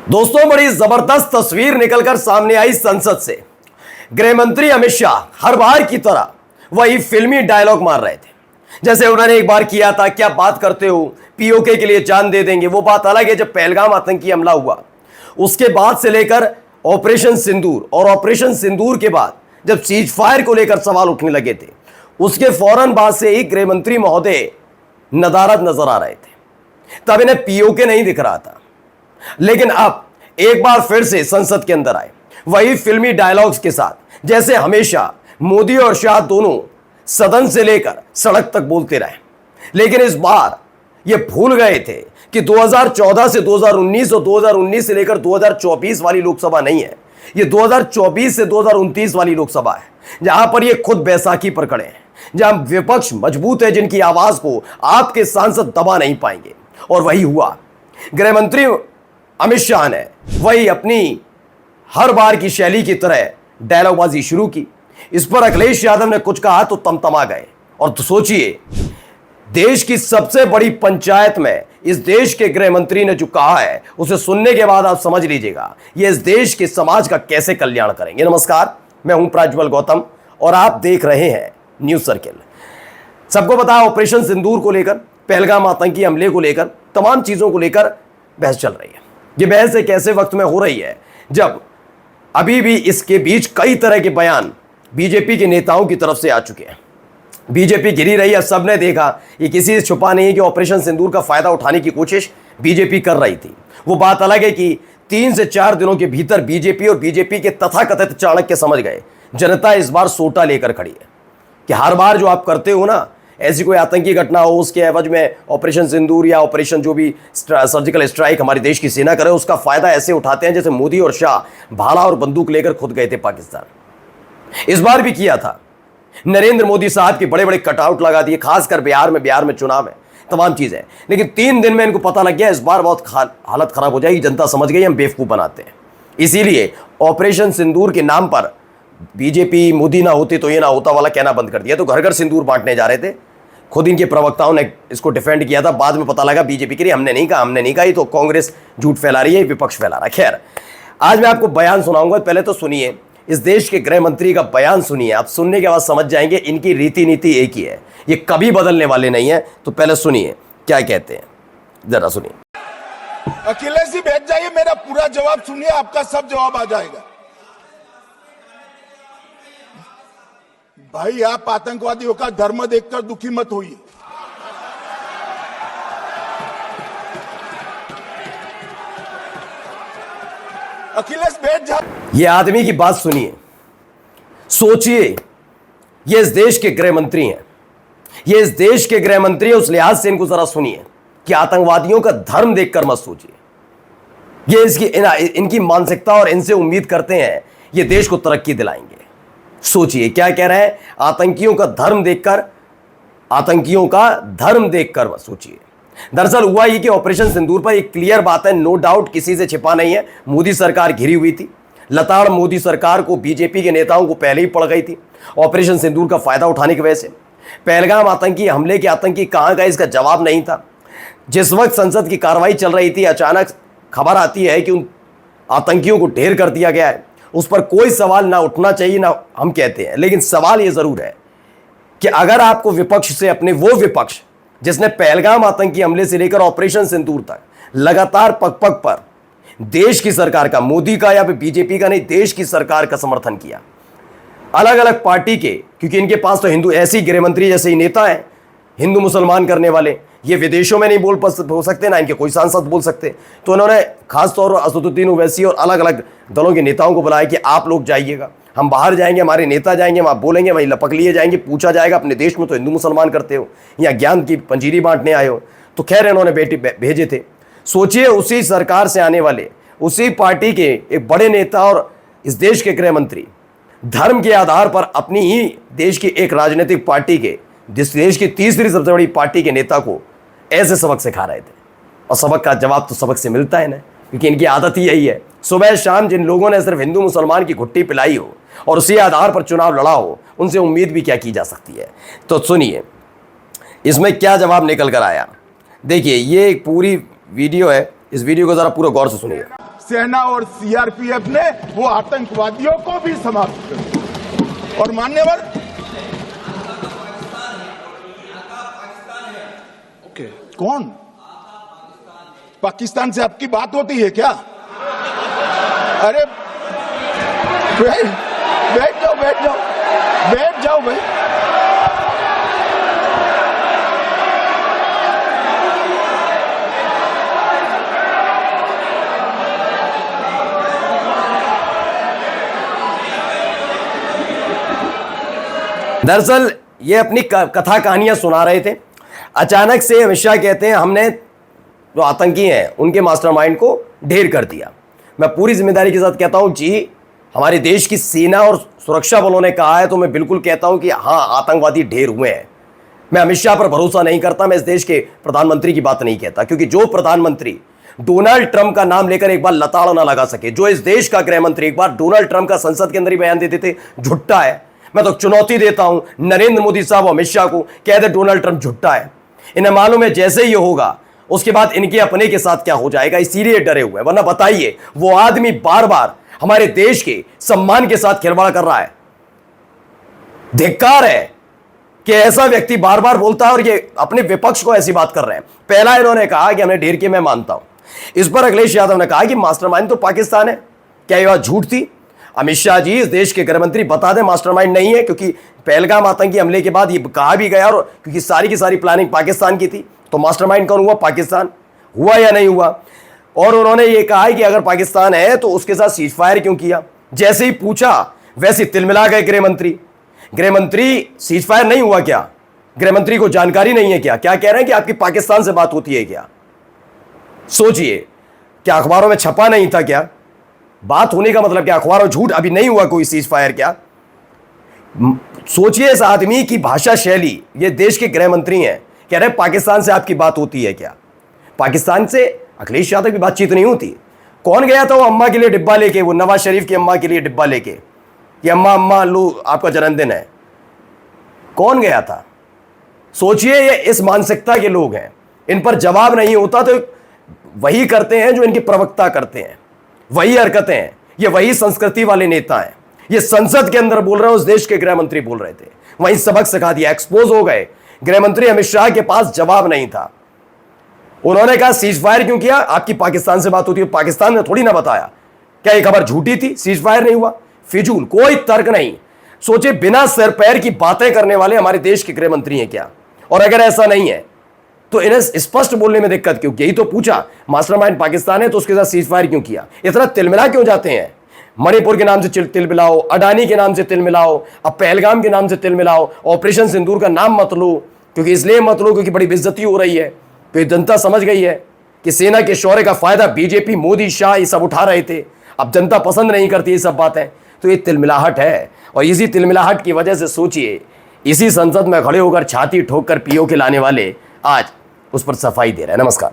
दोस्तों, बड़ी जबरदस्त तस्वीर निकलकर सामने आई संसद से। गृह मंत्री अमित शाह हर बार की तरह वही फिल्मी डायलॉग मार रहे थे, जैसे उन्होंने एक बार किया था, क्या बात करते हो, पीओके के लिए जान दे देंगे। वो बात अलग है, जब पहलगाम आतंकी हमला हुआ उसके बाद से लेकर ऑपरेशन सिंदूर और ऑपरेशन सिंदूर के बाद जब सीज फायर को लेकर सवाल उठने लगे थे, उसके फौरन बाद से ही गृह मंत्री महोदय नदारद नजर आ रहे थे। तब इन्हें पीओके नहीं दिख रहा था, लेकिन अब एक बार फिर से संसद के अंदर आए वही फिल्मी डायलॉग्स के साथ, जैसे हमेशा मोदी और शाह दोनों सदन से लेकर सड़क तक बोलते रहे। लेकिन इस बार ये भूल गए थे कि 2014 से 2019 और 2019 से लेकर 2024 वाली लोकसभा नहीं है, ये 2024 से 2029 वाली लोकसभा है, जहां पर ये खुद बैसाखी पर खड़े हैं, जहां विपक्ष मजबूत है, जिनकी आवाज को आपके सांसद दबा नहीं पाएंगे। और वही हुआ, गृह मंत्री अमित शाह ने वही अपनी हर बार की शैली की तरह डायलॉगबाजी शुरू की। इस पर अखिलेश यादव ने कुछ कहा तो तमतमा गए। और तो सोचिए, देश की सबसे बड़ी पंचायत में इस देश के गृह मंत्री ने जो कहा है, उसे सुनने के बाद आप समझ लीजिएगा ये इस देश के समाज का कैसे कल्याण करेंगे। नमस्कार, मैं हूं प्रज्वल गौतम और आप देख रहे हैं न्यूज सर्किल। सबको पता है, ऑपरेशन सिंदूर को लेकर, पहलगाम आतंकी हमले को लेकर, तमाम चीजों को लेकर बहस चल रही है। ये बहस एक ऐसे वक्त में हो रही है जब अभी भी इसके बीच कई तरह के बयान बीजेपी के नेताओं की तरफ से आ चुके हैं। बीजेपी घिरी रही है, सबने देखा, ये किसी से छुपा नहीं है कि ऑपरेशन सिंदूर का फायदा उठाने की कोशिश बीजेपी कर रही थी। वो बात अलग है कि 3 से 4 दिनों के भीतर बीजेपी और बीजेपी के तथाकथित चाणक्य समझ गए, जनता इस बार सोटा लेकर खड़ी है कि हर बार जो आप करते हो ना, ऐसी कोई आतंकी घटना हो, उसके एवज में ऑपरेशन सिंदूर या ऑपरेशन जो भी सर्जिकल स्ट्राइक हमारी देश की सेना करे, उसका फायदा ऐसे उठाते हैं जैसे मोदी और शाह भाला और बंदूक लेकर खुद गए थे पाकिस्तान। इस बार भी किया था, नरेंद्र मोदी साहब के बड़े बड़े कटआउट लगा दिए, खासकर बिहार में चुनाव है, तमाम चीजें। लेकिन 3 दिन में इनको पता लग गया इस बार बहुत हालत खराब हो जाएगी, जनता समझ गई हम बेवकूफ बनाते हैं। इसीलिए ऑपरेशन सिंदूर के नाम पर बीजेपी मोदी ना होती तो ये ना होता वाला कहना बंद कर दिया। तो घर घर सिंदूर बांटने जा रहे थे, खुद इनके प्रवक्ताओं ने इसको डिफेंड किया था। बाद में पता लगा बीजेपी के लिए हमने नहीं कहा, ये तो कांग्रेस झूठ फैला रही है, विपक्ष फैला रहा है। खैर, आज मैं आपको बयान सुनाऊंगा। पहले तो सुनिए, इस देश के गृह मंत्री का बयान सुनिए। आप सुनने के बाद समझ जाएंगे इनकी रीति नीति एक ही है, ये कभी बदलने वाले नहीं है। तो पहले सुनिए क्या कहते हैं, जरा सुनिए। अखिलेश जी बैठ जाइए, मेरा पूरा जवाब सुनिए, आपका सब जवाब आ जाएगा। भाई, आप आतंकवादियों का धर्म देखकर दुखी मत होइए। अखिलेश बैठ जा। ये आदमी की बात सुनिए, सोचिए, ये इस देश के गृह मंत्री हैं, ये इस देश के गृह मंत्री हैं। उस लिहाज से इनको जरा सुनिए कि आतंकवादियों का धर्म देखकर मत सोचिए। ये इनकी मानसिकता और इनसे उम्मीद करते हैं ये देश को तरक्की दिलाएंगे। सोचिए क्या कह रहे हैं, आतंकियों का धर्म देखकर मत सोचिए। दरअसल हुआ ये कि ऑपरेशन सिंदूर पर एक क्लियर बात है, नो डाउट, किसी से छिपा नहीं है, मोदी सरकार घिरी हुई थी। लताड़ मोदी सरकार को बीजेपी के नेताओं को पहले ही पड़ गई थी ऑपरेशन सिंदूर का फायदा उठाने की वजह से। पहलगाम आतंकी हमले के आतंकी कहां गए, इसका जवाब नहीं था। जिस वक्त संसद की कार्रवाई चल रही थी, अचानक खबर आती है कि उन आतंकियों को ढेर कर दिया गया है। उस पर कोई सवाल ना उठना चाहिए, ना हम कहते हैं, लेकिन सवाल यह जरूर है कि अगर आपको विपक्ष से, अपने वो विपक्ष जिसने पहलगाम आतंकी हमले से लेकर ऑपरेशन सिंदूर तक लगातार पग पग पर देश की सरकार का, मोदी का या फिर बीजेपी का नहीं, देश की सरकार का समर्थन किया, अलग अलग पार्टी के, क्योंकि इनके पास तो हिंदू ऐसे ही गृह मंत्री जैसे ही नेता हैं, हिंदू मुसलमान करने वाले, ये विदेशों में नहीं बोल सकते, ना इनके कोई सांसद बोल सकते। तो उन्होंने खासतौर पर असदुद्दीन ओवैसी और अलग अलग दलों के नेताओं को बुलाया कि आप लोग जाइएगा, हम बाहर जाएंगे, हमारे नेता जाएंगे, वहाँ बोलेंगे, वहीं लपक लिए जाएंगे, पूछा जाएगा अपने देश में तो हिंदू मुसलमान करते हो या ज्ञान की पंजीरी बांटने आए हो। तो खैर इन्होंने भेजे थे। सोचिए, उसी सरकार से आने वाले, उसी पार्टी के एक बड़े नेता और इस देश के गृह मंत्री धर्म के आधार पर अपनी ही देश की एक राजनीतिक पार्टी के, जिस देश की तीसरी सबसे बड़ी पार्टी के नेता को ऐसे सबक सिखा रहे थे। और सबक का जवाब तो सबक से मिलता है ना, क्योंकि इनकी आदत ही यही है। सुबह शाम जिन लोगों ने सिर्फ हिंदू मुसलमान की घुट्टी पिलाई हो और उसी आधार पर चुनाव लड़ा हो, उनसे उम्मीद भी क्या की जा सकती है। तो सुनिए इसमें क्या जवाब निकल कर आया। देखिए, ये एक पूरी वीडियो है, इस वीडियो को जरा पूरा गौर से सुनिए। सेना और सीआरपीएफ ने वो आतंकवादियों को भी समाप्त कर दिया। और मान्यवर कौन? पाकिस्तान से आपकी बात होती है क्या? अरे बैठ जाओ भाई। दरअसल ये अपनी कथा कहानियां सुना रहे थे। अचानक से अमित शाह कहते हैं हमने जो आतंकी हैं उनके मास्टरमाइंड को ढेर कर दिया। मैं पूरी जिम्मेदारी के साथ कहता हूं जी, हमारे देश की सेना और सुरक्षा बलों ने कहा है तो मैं बिल्कुल कहता हूं कि हाँ, आतंकवादी ढेर हुए हैं। मैं अमित शाह पर भरोसा नहीं करता, मैं इस देश के प्रधानमंत्री की बात नहीं कहता, क्योंकि जो प्रधानमंत्री डोनाल्ड ट्रंप का नाम लेकर एक बार लताड़ ना लगा सके, जो इस देश का गृह मंत्री एक बार डोनाल्ड ट्रंप का संसद के अंदर ही बयान देते थे झुट्टा है। मैं तो चुनौती देता हूं नरेंद्र मोदी साहब अमित शाह को, कह दे डोनाल्ड ट्रंप झुट्टा है। इन्हें मालूम है जैसे ही होगा उसके बाद इनके अपने के साथ क्या हो जाएगा, इसीलिए डरे हुए हैं। वरना बताइए, वो आदमी बार बार हमारे देश के सम्मान के साथ खिलवाड़ कर रहा है। धिक्कार है कि ऐसा व्यक्ति बार बार बोलता है और ये अपने विपक्ष को ऐसी बात कर रहे हैं। पहला इन्होंने कहा कि हमने ढेर की, मैं मानता हूं। इस पर अखिलेश यादव ने कहा कि मास्टरमाइंड तो पाकिस्तान है। क्या यह बात झूठ थी? अमित शाह जी, इस देश के गृह मंत्री, बता दें मास्टरमाइंड नहीं है, क्योंकि पहलगाम आतंकी हमले के बाद ये कहा भी गया, और क्योंकि सारी की सारी प्लानिंग पाकिस्तान की थी, तो मास्टरमाइंड कौन हुआ? पाकिस्तान हुआ या नहीं हुआ? और उन्होंने ये कहा है कि अगर पाकिस्तान है तो उसके साथ सीज फायर क्यों किया? जैसे ही पूछा वैसे तिलमिला गए गृह मंत्री। गृह मंत्री, सीज फायर नहीं हुआ क्या? गृह मंत्री को जानकारी नहीं है क्या? क्या कह रहे हैं कि आपकी पाकिस्तान से बात होती है क्या? सोचिए, क्या अखबारों में छपा नहीं था क्या? बात होने का मतलब क्या? अखबारों झूठ, अभी नहीं हुआ कोई सीज फायर क्या? सोचिए इस आदमी की भाषा शैली। ये देश के गृह मंत्री हैं, कह रहे पाकिस्तान से आपकी बात होती है क्या? पाकिस्तान से अखिलेश यादव की बातचीत नहीं होती। कौन गया था वो अम्मा के लिए डिब्बा लेके, वो नवाज शरीफ की अम्मा के लिए डिब्बा लेके, कि अम्मा अम्मा लो आपका जन्मदिन है? कौन गया था? सोचिए, ये इस मानसिकता के लोग हैं। इन पर जवाब नहीं होता तो वही करते हैं जो इनके प्रवक्ता करते हैं, वही हरकतें हैं, ये वही संस्कृति वाले नेता हैं। ये संसद के अंदर बोल रहे हैं, उस देश के गृह मंत्री बोल रहे थे, वहीं सबक सिखा दिया, एक्सपोज हो गए। गृह मंत्री अमित शाह के पास जवाब नहीं था। उन्होंने कहा सीज फायर क्यों किया? आपकी पाकिस्तान से बात होती है। पाकिस्तान ने थोड़ी ना बताया। क्या ये खबर झूठी थी? सीज फायर नहीं हुआ। फिजूल, कोई तर्क नहीं। सोचे, बिना सिर पैर की बातें करने वाले हमारे देश के गृह मंत्री हैं क्या? और अगर ऐसा नहीं है तो इन्हें स्पष्ट बोलने में दिक्कत क्यों? यही तो पूछा, मास्टरमाइंड पाकिस्तान है तो उसके साथ सीज फायर क्यों किया? इतना तिलमिला क्यों जाते हैं? मणिपुर के नाम से तिल मिलाओ, अडानी के नाम से तिल मिलाओ, अब पहलगाम के नाम से तिल मिलाओ, ऑपरेशन सिंदूर का नाम मत लो, क्योंकि इसलिए मत लो क्योंकि बड़ी बेइज्जती हो रही है। तो जनता समझ गई है कि सेना के शौर्य का फायदा बीजेपी, मोदी, शाह ये सब उठा रहे थे। अब जनता पसंद नहीं करती ये सब बातें, तो ये तिलमिलाहट है। और इसी तिलमिलाहट की वजह से सोचिए, इसी संसद में खड़े होकर छाती ठोक कर पीओ के लाने वाले आज उस पर सफाई दे रहे हैं। नमस्कार।